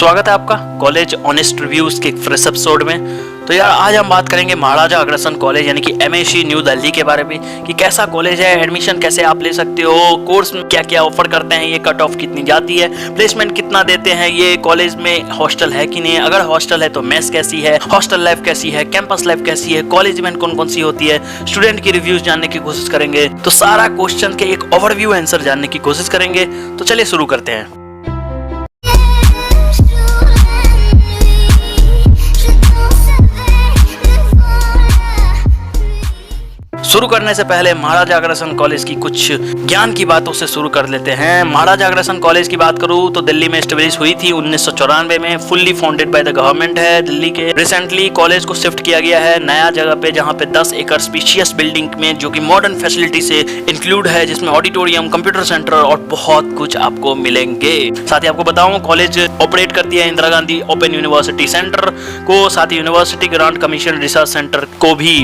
स्वागत है आपका कॉलेज ऑनेस्ट रिव्यूज के एक फ्रेश एपिसोड में। तो यार आज हम बात करेंगे महाराजा अग्रसेन कॉलेज यानी कि MAC न्यू दिल्ली के बारे में कि कैसा कॉलेज है, एडमिशन कैसे आप ले सकते हो, कोर्स में क्या क्या ऑफर करते हैं, ये कट ऑफ कितनी जाती है, प्लेसमेंट कितना देते हैं, ये कॉलेज में हॉस्टल है कि नहीं, अगर हॉस्टल है तो मेस कैसी है, हॉस्टल लाइफ कैसी है, कैंपस लाइफ कैसी है, कॉलेज में कौन कौन सी होती है, स्टूडेंट की रिव्यूज जानने की कोशिश करेंगे। तो सारा क्वेश्चन के एक ओवरव्यू आंसर जानने की कोशिश करेंगे। तो चलिए शुरू करते हैं। शुरू करने से पहले महाराजा अग्रसेन कॉलेज की कुछ ज्ञान की बातों से शुरू कर लेते हैं। महाराजा अग्रसेन कॉलेज की बात करूं तो दिल्ली में एस्टेब्लिश हुई थी 1994 में, fully founded by the government है दिल्ली के। रिसेंटली कॉलेज को शिफ्ट किया गया है नया जगह पे, जहां पे 10 एकड़ स्पेशियस बिल्डिंग में जो कि मॉडर्न फैसिलिटी से इंक्लूड है, जिसमें ऑडिटोरियम, कंप्यूटर सेंटर और बहुत कुछ आपको मिलेंगे। साथ ही आपको बताऊं कॉलेज ऑपरेट करती है Indira Gandhi open university centre को, साथ ही university grant commission research centre को भी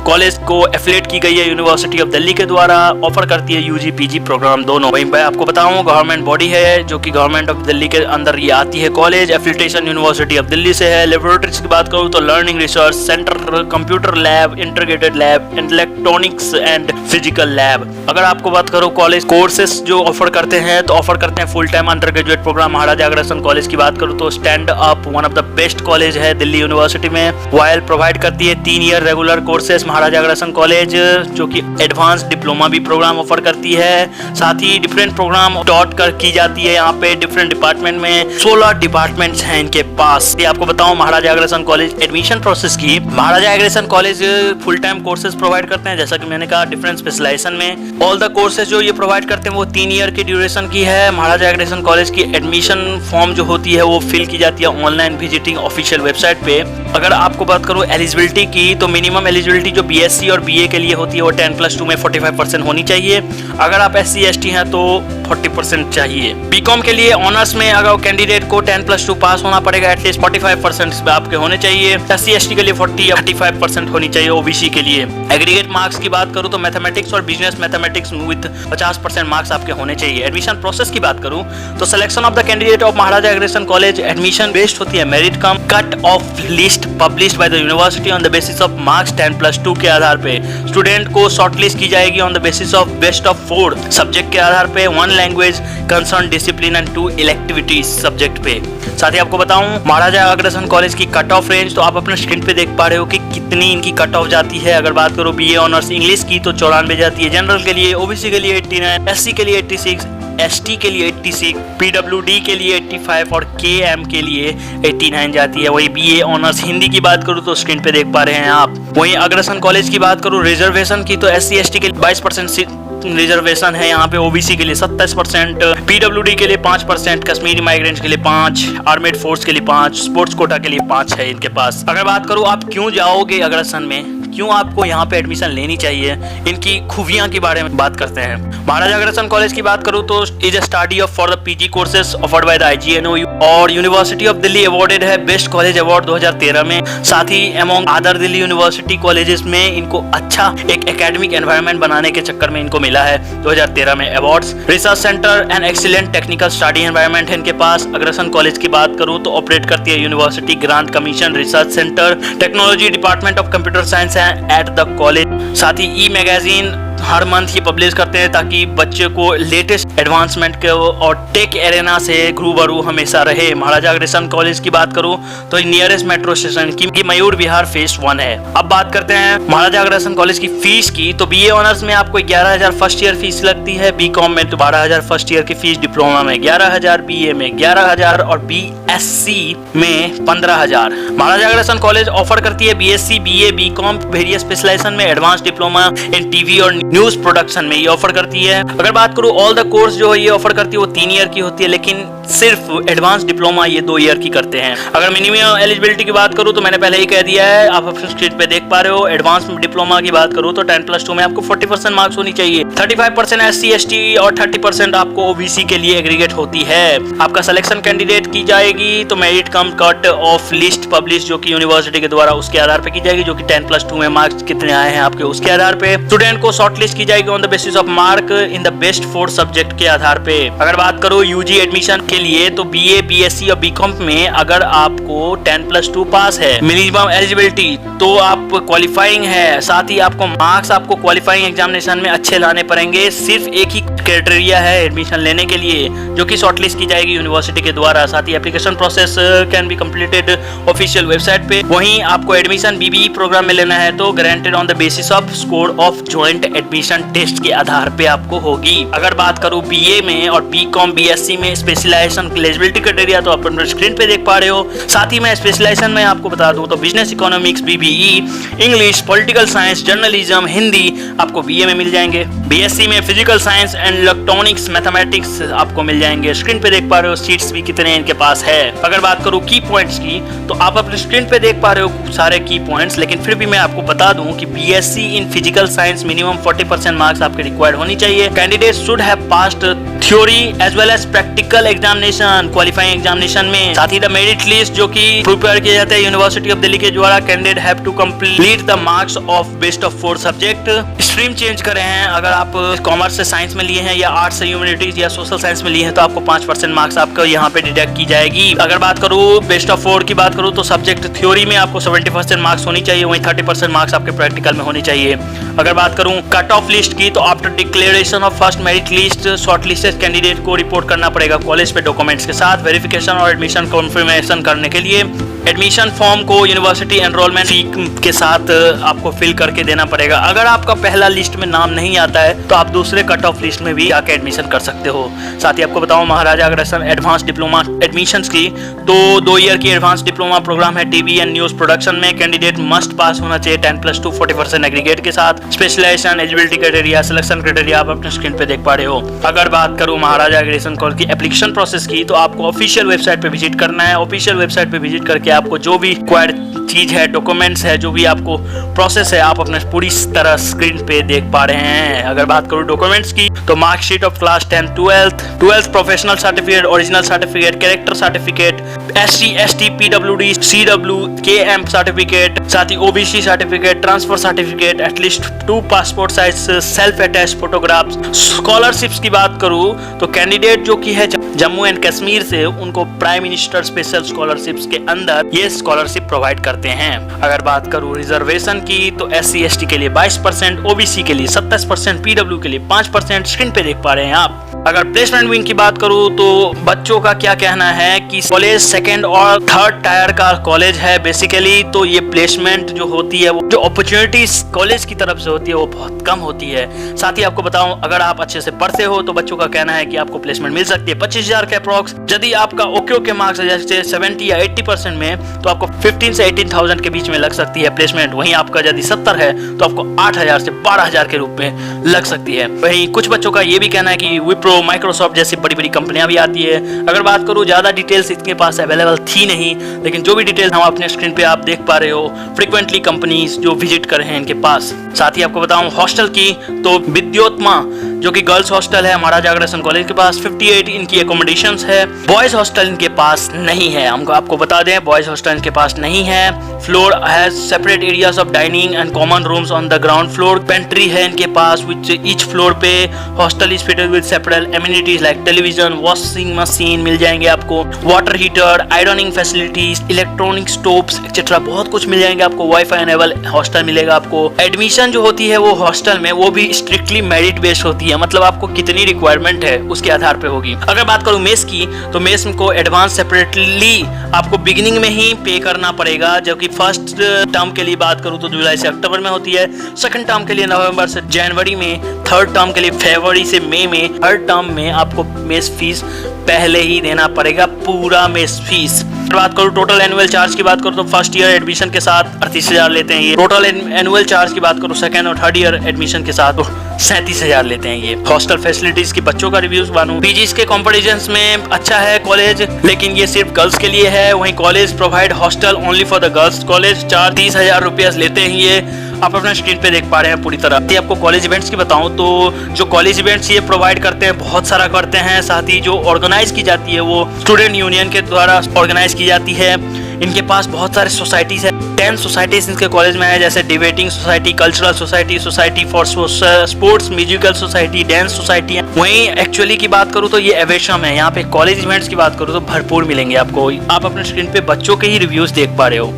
कॉलेज को एफिलिएट की गई है यूनिवर्सिटी ऑफ दिल्ली के द्वारा, ऑफर करती है UG PG प्रोग्राम दोनों। वहीं पर आपको बताऊं गवर्नमेंट बॉडी है जो कि गवर्नमेंट ऑफ दिल्ली के अंदर ये आती है college, affiliation university of Delhi से है। लेबोरेटरीज की बात करूं तो learning research centre, computer lab, integrated lab, electronics and physical lab. अगर आपको बात करूं कॉलेज कोर्सेस जो ऑफर करते हैं तो ऑफर करते हैं full time under graduate programme. Maharaja Agrasen college की बात करूं तो stand up one of the best college है दिल्ली यूनिवर्सिटी में। वाइल प्रोवाइड करती है 3 year regular courses Maharaja Agrasen college, जो कि एडवांस डिप्लोमा भी प्रोग्राम ऑफर करती है। साथ ही डिफरेंट प्रोग्राम टॉट कर की जाती है यहाँ पे डिफरेंट डिपार्टमेंट में। 16 डिपार्टमेंट्स हैं इनके पास। ये आपको बताऊं Maharaja Agrasen college admission process की, Maharaja Agrasen college full time courses provide करते हैं, जैसा कि मैंने कहा डिफरेंट स्पेशलाइजेशन में। ऑल द कोर्सेज जो ये प्रोवाइड करते हैं वो 3 ईयर की ड्यूरेशन की है। महाराजा अग्रसेन कॉलेज की एडमिशन फॉर्म जो होती है वो फिल की जाती है ऑनलाइन विजिटिंग ऑफिशियल वेबसाइट पे। अगर आपको बात करूं एलिजिबिलिटी की तो मिनिमम एलिजिबिलिटी जो BSc और BA के लिए होती है वो 10+2 में 45% होनी चाहिए। अगर आप SC ST हैं तो 40% चाहिए। BCom के लिए ऑनर्स में अगर कैंडिडेट को 10+2 पास होना पड़ेगा, एटलीस्ट 45% आपके होने चाहिए। SC ST के लिए 40 या 35% होनी चाहिए। OBC के लिए एग्रीगेट मार्क्स की बात करूं तो मैथमेटिक्स और बिजनेस मैथमेटिक्स विद 50% मार्क्स आपके होने चाहिए। एडमिशन प्रोसेस की बात करूं तो selection of the candidate of Maharaja Agrasen college admission based होती है merit cum cut off list published by the university on the basis of marks 10+2 के आधार पे। स्टूडेंट को शॉर्टलिस्ट की जाएगी on the basis of best of 4 subject के आधार पे, 1 language, concern discipline and 2 electivities subject पे। साथ ही आपको बताऊं महाराजा अग्रसेन कॉलेज की कट ऑफ रेंज तो आप अपने स्क्रीन पे देख पा रहे हो कि कितनी इनकी कट ऑफ जाती है। अगर बात करो BA ऑनर्स इंग्लिश की तो 94 जाती है, जनरल के लिए, OBC के लिए 89, SC के लिए 86, ST के लिए 86, PWD के लिए 85 और KM के लिए 89 जाती है। वही BA ऑनर्स हिंदी की बात करूं तो स्क्रीन पे देख पा रहे हैं आप। वहीं अग्रसेन कॉलेज की बात करूं रिजर्वेशन की तो SC ST के लिए 22% रिजर्वेशन है यहाँ पे, OBC के लिए 27%, PWD के लिए 5%, कश्मीरी माइग्रेंट्स के लिए 5, आर्मेड फोर्स के लिए 5, स्पोर्ट्स कोटा के लिए 5 है इनके पास। अगर बात करूँ आप क्यों जाओगे अग्रसेन में, क्यों आपको यहाँ पे एडमिशन लेनी चाहिए, इनकी खूबियां के बारे में बात करते हैं। महाराजा अग्रसेन कॉलेज की बात करूँ तो is a study of for the PG courses offered by the IGNOU और यूनिवर्सिटी ऑफ दिल्ली अवार्डेड है बेस्ट कॉलेज अवार्ड 2013 में। साथ ही among other Delhi university colleges में इनको अच्छा एक एकेडमिक एनवायरनमेंट बनाने के चक्कर में इनको मिला है 2013 में awards. Research centre and excellent technical study environment है इनके पास। अग्रसेन कॉलेज की बात करूँ तो ऑपरेट करती है university grant commission research centre, technology department of computer science at the college. साथ ही ई मैगजीन हर मंथ ये पब्लिश करते हैं ताकि बच्चे को लेटेस्ट एडवांसमेंट के और टेक एरेना से रूबरू हमेशा रहे। महाराजा अग्रसेन कॉलेज की बात करूं तो नियरेस्ट मेट्रो स्टेशन की मयूर विहार फेज 1 है। अब बात करते हैं महाराजा अग्रसेन कॉलेज की फीस की तो BA ऑनर्स में आपको 11,000 फर्स्ट ईयर फीस लगती है, BCom में तो 12,000 फर्स्ट ईयर की फीस, डिप्लोमा में 11,000, BA में 11,000 और BSc में 15,000। महाराजा अग्रसेन कॉलेज ऑफर करती है BSc, BA, BCom various specialization में, एडवांस डिप्लोमा इन TV और न्यूज प्रोडक्शन में ये ऑफर करती है। अगर बात करूं ऑल द कोर्स जो ये ऑफर करती है वो 3 ईयर की होती है, लेकिन सिर्फ एडवांस डिप्लोमा ये 2 ईयर की करते हैं। अगर मिनिमम एलिजिबिलिटी की बात करूं तो मैंने पहले ही कह दिया है, आप अपने स्क्रीन पे देख पा रहे हो। एडवांस डिप्लोमा की बात करूं तो 10+2 में आपको 40% मार्क्स होनी चाहिए, 35% SC ST और 30% आपको OBC के लिए एग्रीगेट होती है। आपका सिलेक्शन कैंडिडेट की जाएगी तो merit cum cut off list publish जो कि यूनिवर्सिटी के द्वारा उसके आधार पे की जाएगी, जो कि 10+2 में मार्क्स कितने आए हैं आपके उसके आधार पे। स्टूडेंट को शॉर्टलिस्ट शॉर्टलिस्ट की जाएगी on the basis of mark in the best 4 subject के आधार पे। अगर बात करो यूजी एडमिशन के लिए तो बीए, बीएससी और बीकॉम में अगर आपको 10+2 पास है, मिनिमम एलिजिबिलिटी तो आप क्वालिफाइंग है, साथ ही आपको मार्क्स आपको क्वालिफाइंग एग्जामिनेशन में अच्छे लाने पड़ेंगे। सिर्फ एक ही क्राइटेरिया है एडमिशन लेने के लिए जो कि शॉर्टलिस्ट की जाएगी यूनिवर्सिटी के द्वारा। साथ ही application process can be completed official website पे। वहीं आपको एडमिशन बीबीई प्रोग्राम में लेना है तो guaranteed on the basis of score of joint admission test के आधार पे आपको होगी। अगर बात करूं बीए में और बीकॉम, बीएससी में स्पेशलाइजेशन एलिजिबिलिटी क्राइटेरिया तो आप अपने स्क्रीन पे देख पा रहे हो। साथ ही मैं स्पेशलाइजेशन में आपको बता दूं तो business economics BBE, English, political science, journalism, Hindi आपको बीए में मिल जाएंगे। बीएससी में physical science and electronics, mathematics आपको मिल जाएंगे। स्क्रीन पे देख पा रहे हो सीट्स भी कितने इनके पास है। अगर बात करूं की पॉइंट्स की तो आप अपने स्क्रीन पे देख पा रहे हो सारे की पॉइंट्स, लेकिन फिर भी मैं आपको बता दूं कि BSc in physical science minimum 40% marks आपके रिक्वायर्ड होनी चाहिए। Candidate should have passed theory as well as practical examination, qualifying examination में। साथ ही द मेरिट लिस्ट जो कि प्रिपेयर किए जाते हैं यूनिवर्सिटी ऑफ दिल्ली के द्वारा, candidate have to complete the marks of best of 4 subject. Stream change करे हैं, अगर आप कॉमर्स से साइंस में लिए हैं या आर्ट्स से ह्यूमैनिटीज या सोशल साइंस में लिए हैं तो आपको 5% मार्क्स आपको यहाँ पे डिडक्ट की जाएगी। अगर बात करूँ बेस्ट ऑफ 4 की बात करूँ तो सब्जेक्ट थ्योरी में आपको 70% मार्क्स होनी चाहिए, वहीं 30% मार्क्स आपके प्रैक्टिकल में होनी चाहिए। अगर बात करूं कट ऑफ लिस्ट की तो after declaration of first merit list short listed candidate को रिपोर्ट करना पड़ेगा कॉलेज पे डॉक्यूमेंट्स के साथ वेरिफिकेशन और एडमिशन कंफर्मेशन करने के लिए। एडमिशन फॉर्म को यूनिवर्सिटी एनरोलमेंट फी के साथ आपको फिल करके देना पड़ेगा। अगर आपका पहला लिस्ट में नाम नहीं आता है तो आप दूसरे कट ऑफ लिस्ट में भी आके एडमिशन कर सकते हो। साथ ही आपको बताऊं Maharaja Agrasen advance diploma admissions की तो 2 ईयर की एडवांस डिप्लोमा प्रोग्राम है टीवी एंड न्यूज प्रोडक्शन में। कैंडिडेट मस्ट पास होना चाहिए 10+2 40% एग्रीगेट के साथ। Specialization, eligibility criteria, selection criteria आप अपने स्क्रीन पे देख पा रहे हो। अगर बात करूं महाराजा अग्रसेन कॉलेज की एप्लीकेशन प्रोसेस की तो आपको ऑफिशियल वेबसाइट पे विजिट करना है। ऑफिशियल वेबसाइट पे विजिट करके आपको जो भी रिक्वायर्ड चीज है, डॉक्यूमेंट्स है, जो भी आपको प्रोसेस है आप अपने पूरी तरह स्क्रीन पे देख पा रहे हैं। अगर बात करूं डॉक्यूमेंट्स की तो marksheet of class 10 12th professional certificate, original certificate, character certificate, SC ST PWD CW KM certificate, साथ ही OBC certificate, transfer certificate, at least 2 passport size self attach photographs. Scholarships की बात करूं तो कैंडिडेट जो की है जम्मू एंड कश्मीर से उनको प्राइम मिनिस्टर स्पेशल स्कॉलरशिप्स के अंदर ये स्कॉलरशिप प्रोवाइड करते हैं। अगर बात करूं रिजर्वेशन की तो SC ST के लिए 22%, OBC के लिए 27%, PW के लिए 5%। स्क्रीन पे देख पा रहे हैं आप। अगर प्लेसमेंट विंग की बात करूं तो बच्चों का क्या कहना है कि कॉलेज 2nd और 3rd टायर का कॉलेज है बेसिकली, तो ये प्लेसमेंट जो होती है वो जो अपॉर्चुनिटीज कॉलेज की तरफ से होती है वो बहुत कम होती है। साथ ही आपको बताऊं अगर आप अच्छे से पढ़ते हो तो बच्चों का कहना है कि आपको प्लेसमेंट मिल सकती है 25,000 के अप्रॉक्स। यदि आपका ओके मार्क्स है जैसे 70 या 80% में तो आपको 15 से 18,000 के बीच में लग सकती है प्लेसमेंट। वहीं आपका यदि 70 है तो आपको 8,000 से 12,000 के रूप में लग सकती है। वहीं कुछ बच्चों का ये भी कहना है कि विप्रो, माइक्रोसॉफ्ट जैसी बड़ी बड़ी कंपनियां भी आती है। अगर बात करूं ज्यादा डिटेल्स इनके पास अवेलेबल थी नहीं, लेकिन जो भी डिटेल्स हम अपने स्क्रीन पे आप देख पा रहे हो फ्रीक्वेंटली कंपनीज जो विजिट कर रहे हैं इनके पास। साथ ही आपको बताऊं हॉस्टल की तो विद्योत्मा जो कि गर्ल्स हॉस्टल है महाराजा अग्रसेन कॉलेज के पास 58 इनकी एकोमोडेशंस है। बॉयज हॉस्टल इनके पास नहीं है, हमको आपको बता दें बॉयज हॉस्टल इनके पास नहीं है। Floor has separate areas of dining and common rooms on the ground floor. Pantry है इनके पास विच ईच फ्लोर पे। Hostel is fitted with separate amenities like television, washing machine मिल जाएंगे आपको, water heater, ironing facilities, electronic stoves etcetera बहुत कुछ मिल जाएंगे आपको। वाईफाई एनेबल हॉस्टल मिलेगा आपको। एडमिशन जो होती है वो हॉस्टल में वो भी स्ट्रिक्टली मेरिट बेस्ड होती है, मतलब आपको कितनी रिक्वायरमेंट है उसके आधार पे होगी। अगर बात करूं मेस की तो मेस को एडवांस सेपरेटली आपको बिगिनिंग में ही पे करना पड़ेगा, जो कि फर्स्ट टर्म के लिए बात करूं तो जुलाई से अक्टूबर में होती है, सेकंड टर्म के लिए नवंबर से जनवरी में, थर्ड टर्म के लिए फरवरी से मई में, हर टर्म में आपको मेस फीस पहले ही देना पड़ेगा, पूरा मेस फीस। बात करूं टोटल एनुअल चार्ज की बात करूं तो फर्स्ट ईयर एडमिशन के साथ 38,000 लेते हैं ये। टोटल एनुअल चार्ज की बात करूं सेकंड और थर्ड ईयर एडमिशन के साथ 37,000 लेते हैं ये। हॉस्टल फैसिलिटीज की बच्चों का रिव्यूज मानूं पीजीज के कंपैरिजन में अच्छा है कॉलेज, लेकिन ये सिर्फ गर्ल्स के लिए है। वहीं college provide hostel only for the girls college. 30,000 रुपया लेते हैं ये। आप अपने स्क्रीन पे देख पा रहे हैं पूरी तरह। यदि आपको कॉलेज इवेंट्स की बताऊं तो जो कॉलेज इवेंट्स ये प्रोवाइड करते हैं बहुत सारा करते हैं, साथ ही जो ऑर्गेनाइज की जाती है वो स्टूडेंट यूनियन के द्वारा ऑर्गेनाइज की जाती है। इनके पास बहुत सारे सोसाइटीज है, 10 सोसाइटीज इनके कॉलेज में है, जैसे debating society, cultural society, society for sports, musical society, dance society है। वहीं एक्चुअली की बात करूँ तो ये एवेशम है। यहाँ पे कॉलेज इवेंट्स की बात करूँ तो भरपूर मिलेंगे आपको। आप अपने स्क्रीन पे बच्चों के ही रिव्यूज देख पा रहे हो।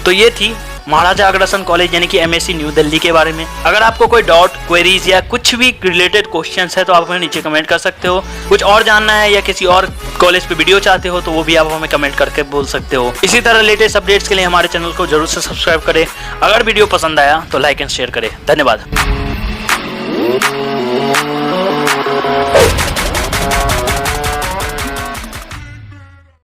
तो ये थी महाराजा अग्रसेन कॉलेज यानी कि MSc न्यू दिल्ली के बारे में। अगर आपको कोई डाउट, क्वेरीज या कुछ भी रिलेटेड क्वेश्चंस है तो आप हमें नीचे कमेंट कर सकते हो। कुछ और जानना है या किसी और कॉलेज पे वीडियो चाहते हो तो वो भी आप हमें कमेंट करके बोल सकते हो। इसी तरह लेटेस्ट अपडेट्स के लिए हमारे चैनल को जरूर से सब्सक्राइब करें। अगर वीडियो पसंद आया तो लाइक एंड शेयर करें। धन्यवाद।